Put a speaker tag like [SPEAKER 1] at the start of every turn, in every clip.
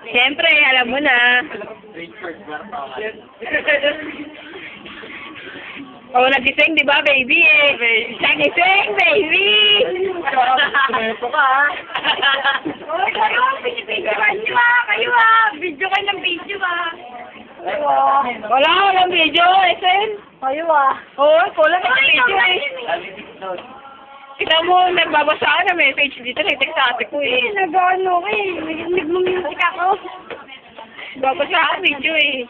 [SPEAKER 1] Siyempre, alam mo na. Oo, nagising, di ba, baby? Nagising, baby!
[SPEAKER 2] Ito ka, ha?
[SPEAKER 1] Uy, kayo, binibidyoan nyo, ha? Kayo, ha? Video kayo ng video, ha? Walang video, SM.
[SPEAKER 2] Kayo, ha?
[SPEAKER 1] Oo, kulang ng video, eh. Kita mo, nagbabasa ka na message dito, nag-text sa ate ko, eh.
[SPEAKER 2] Nag-ano ko, eh. Nag-music ako.
[SPEAKER 1] Nagbabasa ka video, eh.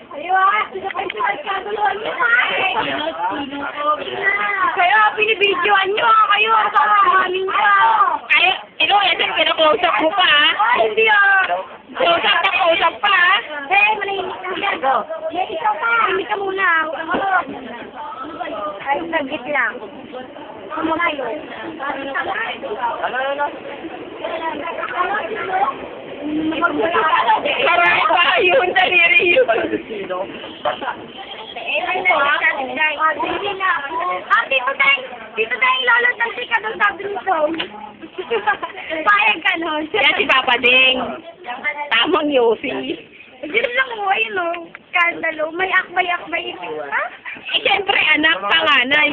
[SPEAKER 2] Kayo, ha? Sino kayo nagkaguluhan nyo, ha?
[SPEAKER 1] Kayo, binibidyoan nyo, ha? Kayo, ha? Kakahamin nyo. Kayo, ikaw, SM, kina-close up mo pa, ha?
[SPEAKER 2] Hindi, ah.
[SPEAKER 1] Close up pa, ha?
[SPEAKER 2] Hey, manahimik ka dyan. Hey, ikaw pa. Hindi ka muna. Ay, sagit lang. Ano na yun?
[SPEAKER 1] Ano? Karay pa, yun, daliri yun.
[SPEAKER 2] Dito tayo lalo ng sika ng sabi nito. Payag ka nun.
[SPEAKER 1] Yan si Papa Ding. Tamang Yossi.
[SPEAKER 2] Dito lang mo, ayun o. Skandalo. May akbay-akbay ito. Ha?
[SPEAKER 1] Eh, siyempre, anak, panganay.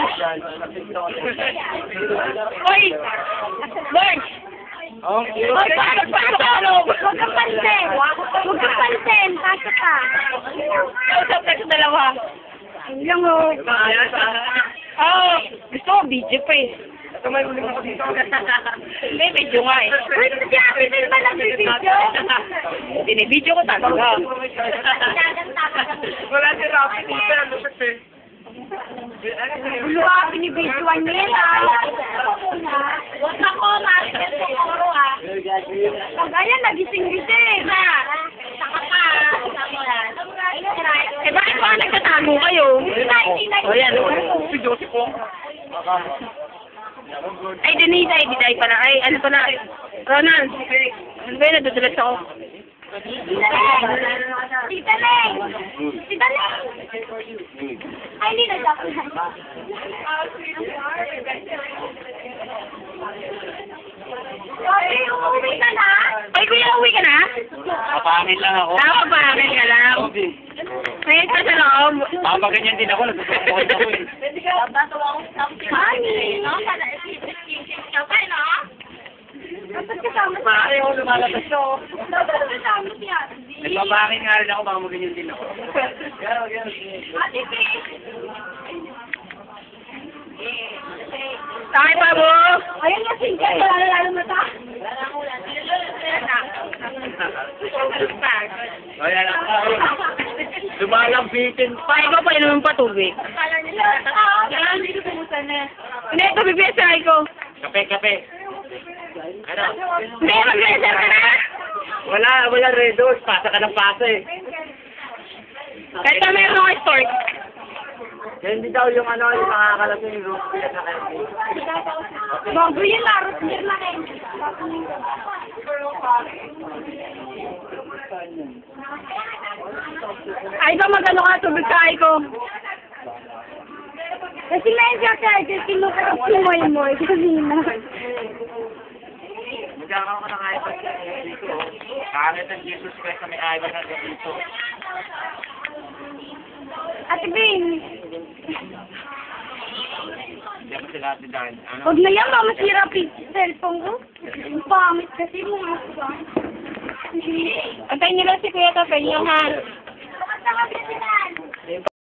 [SPEAKER 1] Hoy! Bird! Hoy, pasok sa loob!
[SPEAKER 2] Huwag kang pansin. Huwag kang pansin. Pasok ka.
[SPEAKER 1] Kausap ka sa dalawa.
[SPEAKER 2] Ayun lang o.
[SPEAKER 1] Oo, gusto ko video pa eh. May video nga eh.
[SPEAKER 2] Uy, si Ate Phil ba lang yung video?
[SPEAKER 1] Binibidyo ko talaga.
[SPEAKER 3] Wala si Rafi dito, ano sa te?
[SPEAKER 2] Ulo ha, binibidyoan niya yan ha. Huwag ako, master ko kuro ha. Pag ayan, nagising-gising ha. Saka ka.
[SPEAKER 1] Eh bakit ba nagtatago kayo?
[SPEAKER 2] O
[SPEAKER 1] yan.
[SPEAKER 3] Si Josie po.
[SPEAKER 1] Ay, Denise, ay, Diday pala. Ay, ano pala? Ronald. Ano ba yun? Nadudulas ako.
[SPEAKER 2] Tita Leng! Tita Leng! Ay, hindi na dapat. Sorry, umuwi ka na?
[SPEAKER 1] Ay, kuya, uwi ka na?
[SPEAKER 3] Kapangit lang ako.
[SPEAKER 1] Pangit ka lang. Ngayon ka sa loob.
[SPEAKER 3] Ganyan din ako, nagsusupport ako eh.
[SPEAKER 2] Mami! Dapat kasama siya.
[SPEAKER 3] Ayaw lumalabas siya.
[SPEAKER 2] Dapat kasama siya.
[SPEAKER 3] Nagbabangin nga rin ako, baka maganyan din ako.
[SPEAKER 2] Ate Chris!
[SPEAKER 1] Sakay pa mo.
[SPEAKER 2] Ayun na, singgay. Lalo mata.
[SPEAKER 3] Kaya lang ako. Lumalambitin pa.
[SPEAKER 1] Pa, ikaw pa inumin pa tubig.
[SPEAKER 2] Kala nila. Kaya hindi ko tumusan na.
[SPEAKER 1] Hindi, tubig ba sa ko?
[SPEAKER 3] Kape. Ano?
[SPEAKER 1] Hindi, mag-reserve ka na.
[SPEAKER 3] Wala red doors. Pasa ka ng pasa eh.
[SPEAKER 1] Kahit pa meron ako store.
[SPEAKER 3] Kaya hindi daw yung ano, yung makakalat yung roof. Kaya sa kayo.
[SPEAKER 2] Bago yun, larot niya na rin.
[SPEAKER 1] Ay, ikaw magano ka, tubig ka, ko.
[SPEAKER 2] Kasi ngayon siya kaya, kinukarap si Moy kasi na.
[SPEAKER 3] Magkakaroon ka ng iPad dito. Kahit ang Jesus Christ na may iPad na dito.
[SPEAKER 2] Ate Bing,
[SPEAKER 3] Hindi ako sila ati dahil. Ano?
[SPEAKER 2] huwag na yan, masira yung cellphone ko. Ang pangit kasi mga ba.
[SPEAKER 1] Antayin niyo lang si Kuya Tapel yung ha.
[SPEAKER 2] Kamusta ka, Bing?